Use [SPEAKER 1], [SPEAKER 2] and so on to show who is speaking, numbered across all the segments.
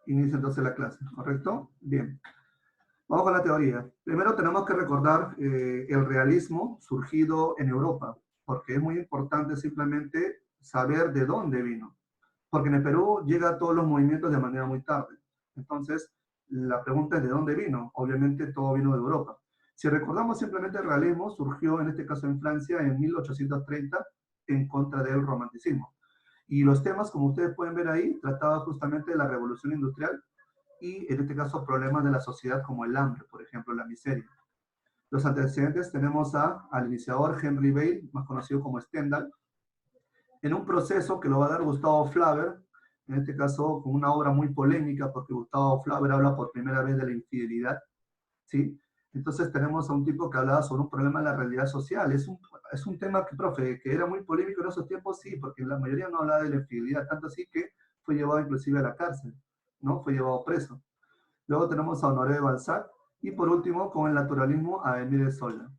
[SPEAKER 1] Inicia entonces la clase, ¿correcto? Bien. Vamos con la teoría. Primero tenemos que recordar el realismo surgido en Europa, porque es muy importante simplemente saber de dónde vino. Porque en el Perú llega a todos los movimientos de manera muy tarde. Entonces, la pregunta es de dónde vino. Obviamente todo vino de Europa. Si recordamos simplemente el realismo, surgió en este caso en Francia en 1830 en contra del romanticismo. Y los temas, como ustedes pueden ver ahí, trataba justamente de la revolución industrial y en este caso problemas de la sociedad como el hambre, por ejemplo, la miseria. Los antecedentes tenemos al iniciador Henry Bale, más conocido como Stendhal, en un proceso que lo va a dar Gustavo Flaubert, en este caso con una obra muy polémica porque Gustavo Flaubert habla por primera vez de la infidelidad, ¿sí? Entonces tenemos a un tipo que hablaba sobre un problema de la realidad social. Es un tema que, profe, que era muy polémico en esos tiempos, sí, porque la mayoría no hablaba de la infidelidad, tanto así que fue llevado inclusive a la cárcel, ¿no? Fue llevado preso. Luego tenemos a Honoré de Balzac y por último, con el naturalismo, a Émile Zola.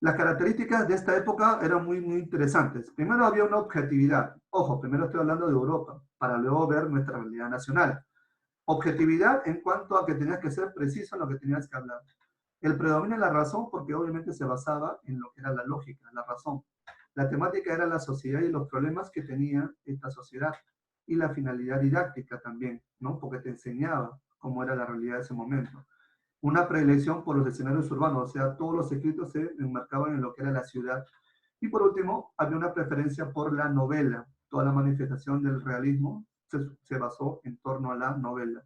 [SPEAKER 1] Las características de esta época eran muy interesantes. Primero había una objetividad. Ojo, primero estoy hablando de Europa, para luego ver nuestra realidad nacional. Objetividad en cuanto a que tenías que ser preciso en lo que tenías que hablar. El predominio de la razón, porque obviamente se basaba en lo que era la lógica, la razón. La temática era la sociedad y los problemas que tenía esta sociedad. Y la finalidad didáctica también, ¿no? Porque te enseñaba cómo era la realidad de ese momento. Una predilección por los escenarios urbanos, o sea, todos los escritos se enmarcaban en lo que era la ciudad. Y por último, había una preferencia por la novela. Toda la manifestación del realismo se basó en torno a la novela.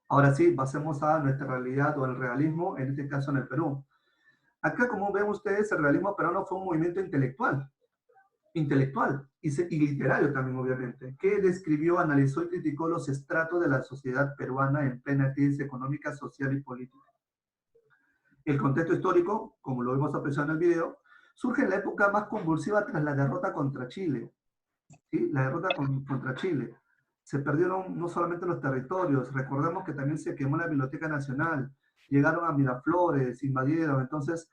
[SPEAKER 1] Ahora sí, pasemos a nuestra realidad o al realismo, en este caso en el Perú. Acá, como ven ustedes, el realismo peruano fue un movimiento intelectual y literario también, obviamente, que describió, analizó y criticó los estratos de la sociedad peruana en plena crisis económica, social y política. El contexto histórico, como lo vemos apreciado en el video, surge en la época más convulsiva tras la derrota contra Chile. ¿Sí? La derrota contra Chile. Se perdieron no solamente los territorios, recordemos que también se quemó la Biblioteca Nacional, llegaron a Miraflores, invadieron. Entonces,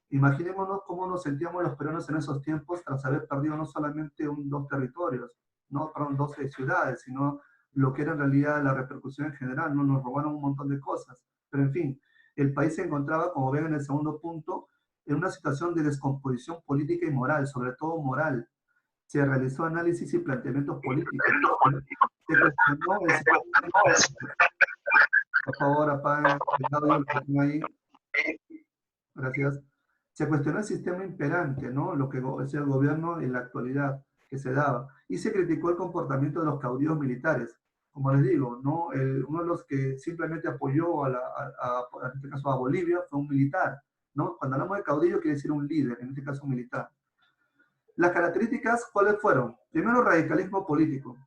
[SPEAKER 1] imaginémonos cómo nos sentíamos los peruanos en esos tiempos tras haber perdido no solamente dos territorios, no, perdón, 12 ciudades, sino lo que era en realidad la repercusión en general. No nos robaron un montón de cosas. Pero en fin, el país se encontraba, como ven en el segundo punto, en una situación de descomposición política y moral, sobre todo moral. Se realizó análisis y planteamientos políticos. Se cuestionó el sistema. Por favor, apaguen el audio, lo que tengo ahí. Gracias. Se cuestionó el sistema imperante, ¿no? Lo que es el gobierno en la actualidad que se daba. Y se criticó el comportamiento de los caudillos militares. Como les digo, ¿no? Uno de los que simplemente apoyó en este caso a Bolivia fue un militar, ¿no? Cuando hablamos de caudillo quiere decir un líder, en este caso un militar. Las características, ¿cuáles fueron? Primero, radicalismo político,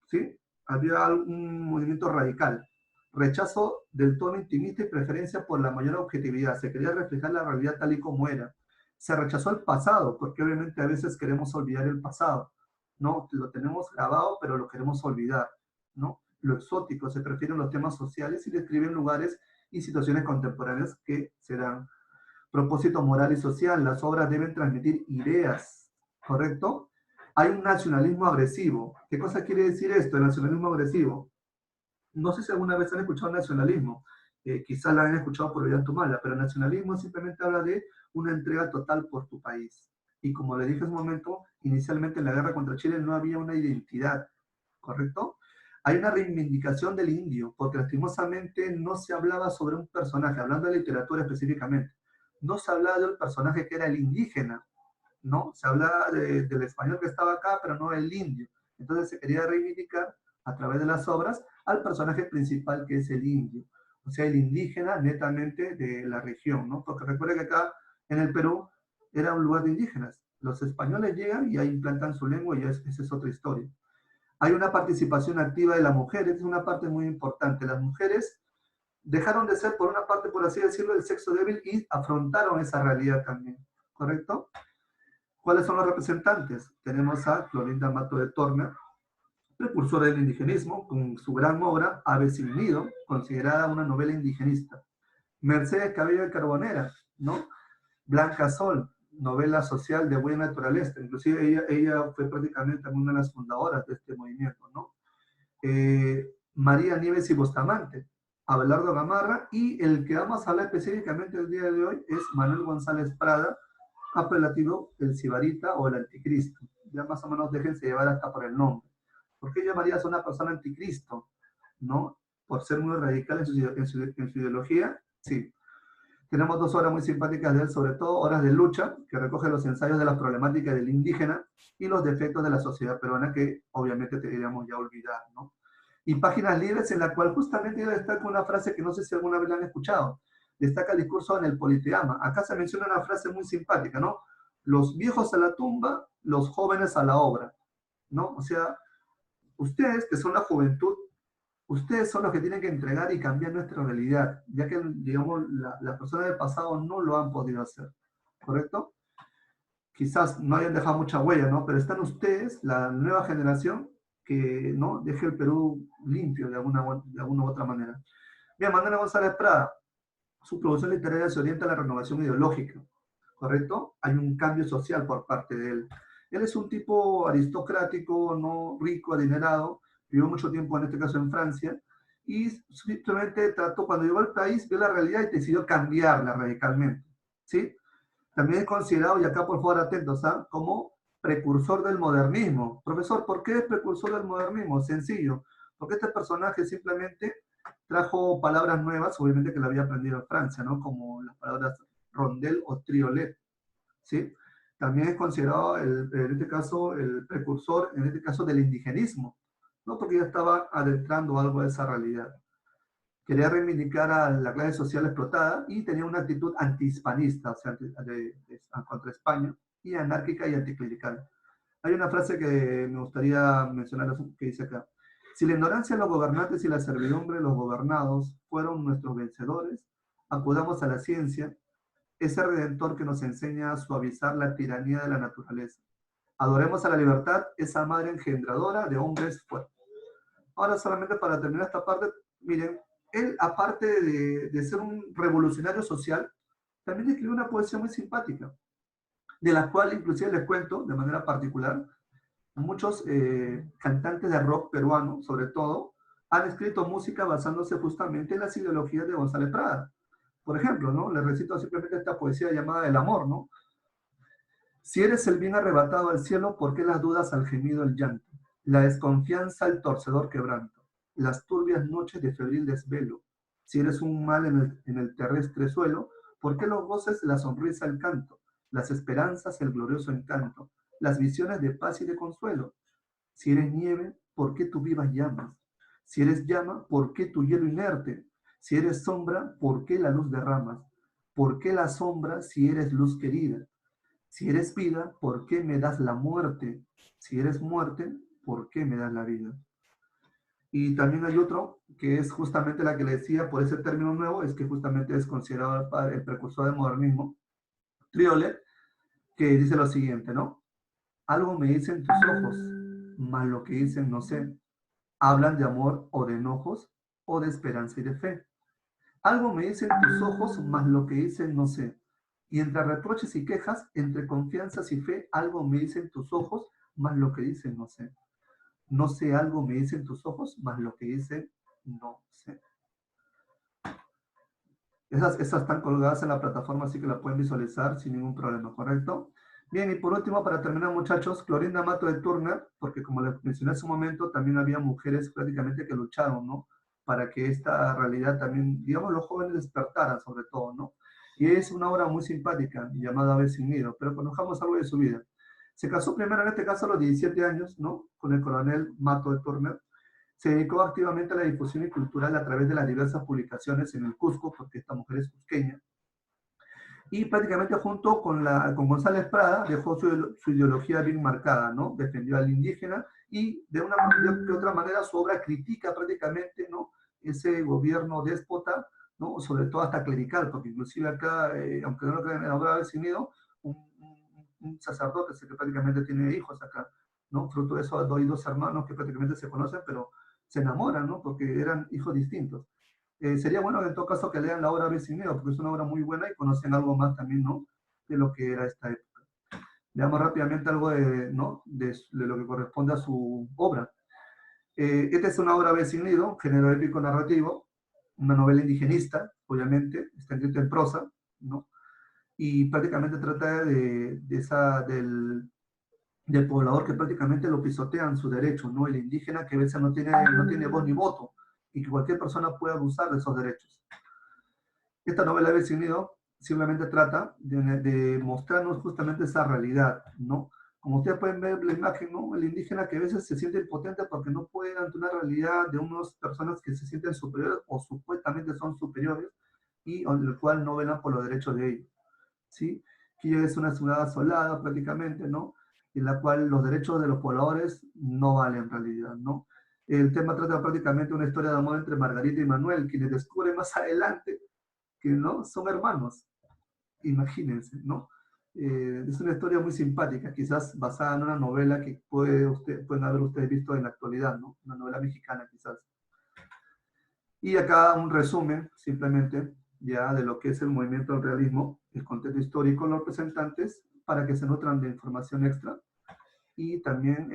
[SPEAKER 1] ¿sí? Había un movimiento radical, rechazo del tono intimista y preferencia por la mayor objetividad. Se quería reflejar la realidad tal y como era. Se rechazó el pasado, porque obviamente a veces queremos olvidar el pasado, ¿no? Lo tenemos grabado, pero lo queremos olvidar, ¿no? Lo exótico, se prefieren los temas sociales y describen lugares y situaciones contemporáneas que se dan. Propósito moral y social, las obras deben transmitir ideas, ¿correcto? Hay un nacionalismo agresivo. ¿Qué cosa quiere decir esto, el nacionalismo agresivo? No sé si alguna vez han escuchado nacionalismo, quizás la han escuchado por Ollantumala, pero el nacionalismo simplemente habla de una entrega total por tu país. Y como le dije hace un momento, inicialmente en la guerra contra Chile no había una identidad, ¿correcto? Hay una reivindicación del indio, porque lastimosamente no se hablaba sobre un personaje, hablando de literatura específicamente, no se hablaba del personaje que era el indígena, ¿no? Se hablaba del español que estaba acá, pero no el indio. Entonces se quería reivindicar a través de las obras al personaje principal que es el indio, o sea, el indígena netamente de la región, ¿no? Porque recuerda que acá en el Perú era un lugar de indígenas. Los españoles llegan y ahí implantan su lengua y esa es otra historia. Hay una participación activa de las mujeres, es una parte muy importante. Las mujeres dejaron de ser, por una parte, por así decirlo, el sexo débil y afrontaron esa realidad también, ¿correcto? ¿Cuáles son los representantes? Tenemos a Clorinda Mato de Tormes, precursora del indigenismo, con su gran obra Ave sin nido, considerada una novela indigenista. Mercedes Cabello de Carbonera, ¿no? Blanca Sol, novela social de buena naturaleza. Inclusive ella fue prácticamente una de las fundadoras de este movimiento, ¿no? María Nieves y Bustamante, Abelardo Gamarra, y el que vamos a hablar específicamente el día de hoy es Manuel González Prada, apelativo el Sibarita o el Anticristo. Ya más o menos déjense llevar hasta por el nombre. ¿Por qué llamarías a una persona anticristo? ¿No? Por ser muy radical en su ideología. Sí. Tenemos dos obras muy simpáticas de él, sobre todo Horas de Lucha, que recoge los ensayos de la problemática del indígena y los defectos de la sociedad peruana, que obviamente deberíamos ya olvidar, ¿no? Y Páginas Libres, en la cual justamente yo destaco una frase que no sé si alguna vez la han escuchado. Destaca el discurso en el politeama. Acá se menciona una frase muy simpática, ¿no? Los viejos a la tumba, los jóvenes a la obra, ¿no? O sea, ustedes, que son la juventud, ustedes son los que tienen que entregar y cambiar nuestra realidad, ya que, digamos, las personas del pasado no lo han podido hacer, ¿correcto? Quizás no hayan dejado mucha huella, ¿no? Pero están ustedes, la nueva generación, que, ¿no?, deje el Perú limpio de alguna u otra manera. Bien, Manuel González Prada, su producción literaria se orienta a la renovación ideológica, ¿correcto? Hay un cambio social por parte de él. Él es un tipo aristocrático, no rico, adinerado, vivió mucho tiempo, en este caso en Francia, y simplemente trató, cuando llegó al país, vio la realidad y decidió cambiarla radicalmente, ¿sí? También es considerado, y acá por favor atentos, ¿ah?, como precursor del modernismo. Profesor, ¿por qué es precursor del modernismo? Sencillo, porque este personaje simplemente trajo palabras nuevas, obviamente que lo había aprendido en Francia, ¿no? Como las palabras rondel o triolet, ¿sí? También es considerado, en este caso, el precursor, en este caso, del indigenismo, ¿no? Porque ya estaba adentrando algo de esa realidad. Quería reivindicar a la clase social explotada y tenía una actitud antihispanista, o sea, contra España, y anárquica y anticlerical. Hay una frase que me gustaría mencionar que dice acá: si la ignorancia de los gobernantes y la servidumbre de los gobernados fueron nuestros vencedores, acudamos a la ciencia, ese redentor que nos enseña a suavizar la tiranía de la naturaleza. Adoremos a la libertad, esa madre engendradora de hombres fuertes. Ahora, solamente para terminar esta parte, miren, él, aparte de ser un revolucionario social, también escribió una poesía muy simpática, de la cual inclusive les cuento de manera particular. Muchos cantantes de rock peruano, sobre todo, han escrito música basándose justamente en las ideologías de González Prada. Por ejemplo, ¿no?, les recito simplemente esta poesía llamada El amor, ¿no? Si eres el bien arrebatado al cielo, ¿por qué las dudas al gemido el llanto? La desconfianza al torcedor quebranto, las turbias noches de febril desvelo. Si eres un mal en el terrestre suelo, ¿por qué los goces la sonrisa el canto, las esperanzas el glorioso encanto, las visiones de paz y de consuelo? Si eres nieve, ¿por qué tú vivas llamas? Si eres llama, ¿por qué tu hielo inerte? Si eres sombra, ¿por qué la luz derramas? ¿Por qué la sombra si eres luz querida? Si eres vida, ¿por qué me das la muerte? Si eres muerte, ¿por qué me das la vida? Y también hay otro, que es justamente la que le decía por ese término nuevo, es que justamente es considerado el precursor del modernismo, Triolet, que dice lo siguiente, ¿no? Algo me dicen tus ojos, más lo que dicen no sé. Hablan de amor o de enojos, o de esperanza y de fe. Algo me dicen tus ojos, más lo que dicen no sé. Y entre reproches y quejas, entre confianzas y fe, algo me dicen tus ojos, más lo que dicen no sé. No sé, algo me dicen tus ojos, más lo que dicen no sé. Esas están colgadas en la plataforma, así que la pueden visualizar sin ningún problema, ¿correcto? Bien, y por último, para terminar, muchachos, Clorinda Mato de Turner, porque como les mencioné hace un momento, también había mujeres prácticamente que lucharon, ¿no?, para que esta realidad también, digamos, los jóvenes despertaran sobre todo, ¿no? Y es una obra muy simpática, llamada Ave sin nido, pero conozcamos algo de su vida. Se casó primero, en este caso, a los 17 años, ¿no?, con el coronel Mato de Turner. Se dedicó activamente a la difusión cultural a través de las diversas publicaciones en el Cusco, porque esta mujer es cusqueña, y prácticamente junto con González Prada dejó su ideología bien marcada, ¿no? Defendió al indígena y de otra manera su obra critica prácticamente, ¿no?, ese gobierno déspota, ¿no?, sobre todo hasta clerical, porque inclusive acá, aunque no lo crean, en la obra de Cinedo, un sacerdote que prácticamente tiene hijos acá, ¿no? Fruto de eso hay dos hermanos que prácticamente se conocen, pero se enamoran, ¿no?, porque eran hijos distintos. Sería bueno en todo caso que lean la obra Vecineo, porque es una obra muy buena y conocen algo más también, ¿no?, de lo que era esta época. Veamos rápidamente algo de, ¿no?, de lo que corresponde a su obra. Esta es una obra B sin nido, género épico narrativo, una novela indigenista, obviamente, está escrita en prosa, ¿no? Y prácticamente trata del poblador que prácticamente lo pisotean sus derechos, ¿no? El indígena que a veces no tiene voz ni voto, y que cualquier persona puede abusar de esos derechos. Esta novela B sin nido simplemente trata de mostrarnos justamente esa realidad, ¿no? Como ustedes pueden ver la imagen, ¿no? El indígena que a veces se siente impotente porque no puede ante una realidad de unas personas que se sienten superiores o supuestamente son superiores y en el cual no velan por los derechos de ellos, ¿sí? Que es una ciudad asolada prácticamente, ¿no? En la cual los derechos de los pobladores no valen en realidad, ¿no? El tema trata prácticamente una historia de amor entre Margarita y Manuel, quienes descubren más adelante que no son hermanos, imagínense, ¿no? Es una historia muy simpática, quizás basada en una novela que pueden haber ustedes visto en la actualidad, ¿no? Una novela mexicana quizás. Y acá un resumen, simplemente, ya de lo que es el movimiento del realismo, el contexto histórico, los representantes, para que se nutran de información extra, y también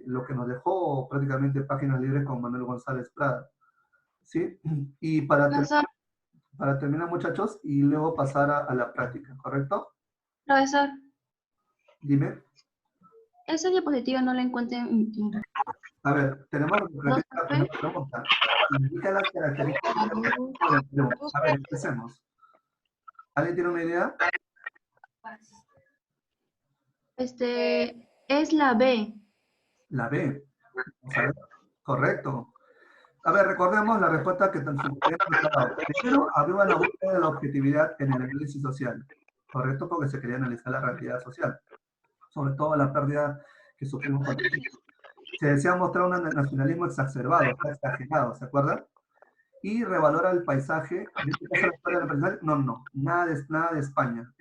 [SPEAKER 1] lo que nos dejó prácticamente Páginas Libres con Manuel González Prada, ¿sí? Y
[SPEAKER 2] Profesor,
[SPEAKER 1] para terminar, muchachos, y luego pasar a la práctica, ¿correcto?
[SPEAKER 2] profesor,
[SPEAKER 1] Dime.
[SPEAKER 2] esa diapositiva no la encuentro en
[SPEAKER 1] A ver, tenemos que
[SPEAKER 2] dos
[SPEAKER 1] repetir la
[SPEAKER 2] P.
[SPEAKER 1] primera pregunta. Indica las características del tipo de pregunta. A ver, empecemos. ¿Alguien tiene una idea?
[SPEAKER 2] Es la B.
[SPEAKER 1] La B. Vamos a ver. Correcto. A ver, recordemos la respuesta que sus compañeros nos han dado. Primero, abrió la búsqueda de la objetividad en el análisis social. Correcto, porque se quería analizar la realidad social. Sobre todo la pérdida que sufrimos con Chile. Se desea mostrar un nacionalismo exacerbado, exagerado, ¿se acuerdan? Y revalora el paisaje, en este caso la historia del paisaje, no, nada de España,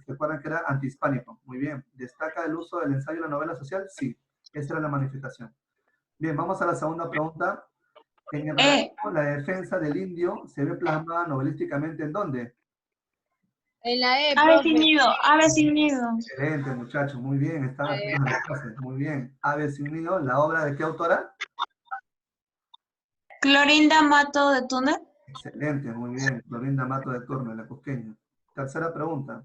[SPEAKER 1] recuerdan que era antihispánico, muy bien, destaca el uso del ensayo y la novela social, sí, esa era la manifestación. Bien, vamos a la segunda pregunta. En el relato, la defensa del indio se ve plasmada novelísticamente ¿en dónde?
[SPEAKER 3] En la E,
[SPEAKER 2] Ave sin
[SPEAKER 3] profe.
[SPEAKER 2] nido, ave sin nido.
[SPEAKER 1] Excelente, muchachos, muy bien, están
[SPEAKER 3] La
[SPEAKER 1] atentos
[SPEAKER 3] E.
[SPEAKER 1] a la clase, muy bien. Ave sin nido, ¿la obra de qué autora?
[SPEAKER 2] Clorinda Mato de Túnez.
[SPEAKER 1] Excelente, muy bien. Florinda Mato de Torme, la cusqueña. Tercera pregunta.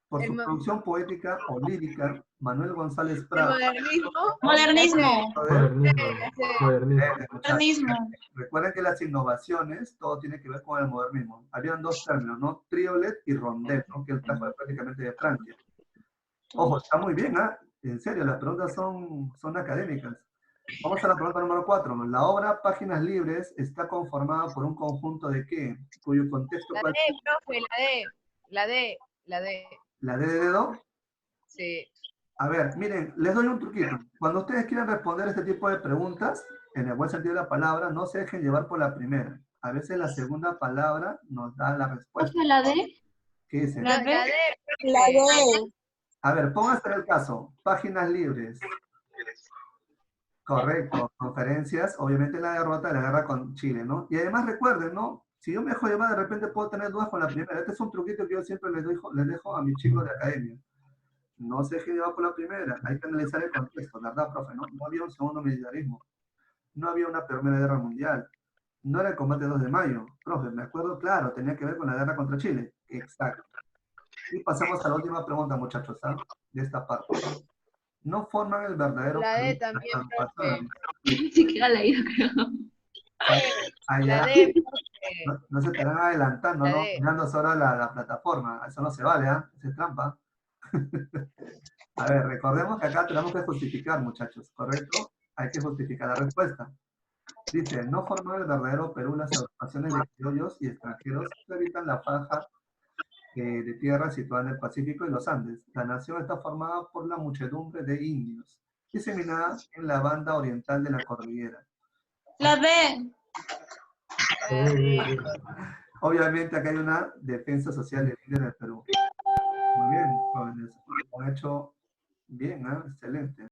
[SPEAKER 1] Por
[SPEAKER 3] El,
[SPEAKER 1] su
[SPEAKER 3] mo-
[SPEAKER 1] producción poética o lírica, Manuel González
[SPEAKER 3] el
[SPEAKER 1] Prado.
[SPEAKER 3] modernismo. La C,
[SPEAKER 2] Modernismo.
[SPEAKER 4] Modernismo,
[SPEAKER 3] la C.
[SPEAKER 4] modernismo.
[SPEAKER 1] Muchachos,
[SPEAKER 2] Modernismo.
[SPEAKER 1] recuerden que las innovaciones, todo tiene que ver con el modernismo. Habían dos términos, ¿no? Triolet y rondel, ¿no? Que él trajo prácticamente de Francia. Ojo, está muy bien, ¿ah? En serio, las preguntas son académicas. Vamos a la pregunta número 4. La obra Páginas Libres está conformada por un conjunto de ¿qué? Cuyo contexto,
[SPEAKER 3] La
[SPEAKER 1] ¿cuál
[SPEAKER 3] D,
[SPEAKER 1] es?
[SPEAKER 3] profe, la D. La D, la D.
[SPEAKER 1] La D de dedo.
[SPEAKER 3] Sí.
[SPEAKER 1] A ver, miren, les doy un truquito. Cuando ustedes quieran responder este tipo de preguntas, en el buen sentido de la palabra, no se dejen llevar por la primera. A veces la segunda palabra nos da la respuesta.
[SPEAKER 2] ¿La D?
[SPEAKER 1] ¿Qué dicen?
[SPEAKER 2] La
[SPEAKER 3] No,
[SPEAKER 2] D.
[SPEAKER 3] la D,
[SPEAKER 5] La
[SPEAKER 3] profe.
[SPEAKER 5] D.
[SPEAKER 1] A ver, pónganse en el caso. Páginas libres. Correcto. Conferencias, obviamente la derrota de la guerra con Chile, ¿no? Y además recuerden, ¿no? Si yo me dejo llevar, de repente puedo tener dudas con la primera. Este es un truquito que yo siempre les dejo a mis chicos de academia. No se deje llevar por la primera, hay que analizar el contexto, ¿verdad, profe? No, no había un segundo militarismo, no había una Primera Guerra Mundial, no era el combate 2 de mayo. Profe, me acuerdo, claro, tenía que ver con la guerra contra Chile. Exacto. Y pasamos a la última pregunta, muchachos, ¿ah? De esta parte. No forman el verdadero
[SPEAKER 3] La D
[SPEAKER 1] Perú las
[SPEAKER 3] también, profe.
[SPEAKER 1] agrupaciones.
[SPEAKER 2] Ni siquiera la I, creo.
[SPEAKER 3] La
[SPEAKER 1] Allá,
[SPEAKER 3] D, profe.
[SPEAKER 1] no se estarán adelantando,
[SPEAKER 3] La
[SPEAKER 1] ¿no?
[SPEAKER 3] D.
[SPEAKER 1] Mirando sobre la plataforma. Eso no se vale, ¿ah? Eso es trampa. A ver, recordemos que acá tenemos que justificar, muchachos, ¿correcto? Hay que justificar la respuesta. Dice, no formar el verdadero Perú las agrupaciones de criollos y extranjeros que habitan la franja de tierra situada en el Pacífico y los Andes. La nación está formada por la muchedumbre de indios, diseminada en la banda oriental de la cordillera.
[SPEAKER 2] La D.
[SPEAKER 3] La D.
[SPEAKER 1] Obviamente acá hay una defensa social del indio en el Perú. Muy bien, jóvenes. Lo han hecho bien, ¿eh? Excelente.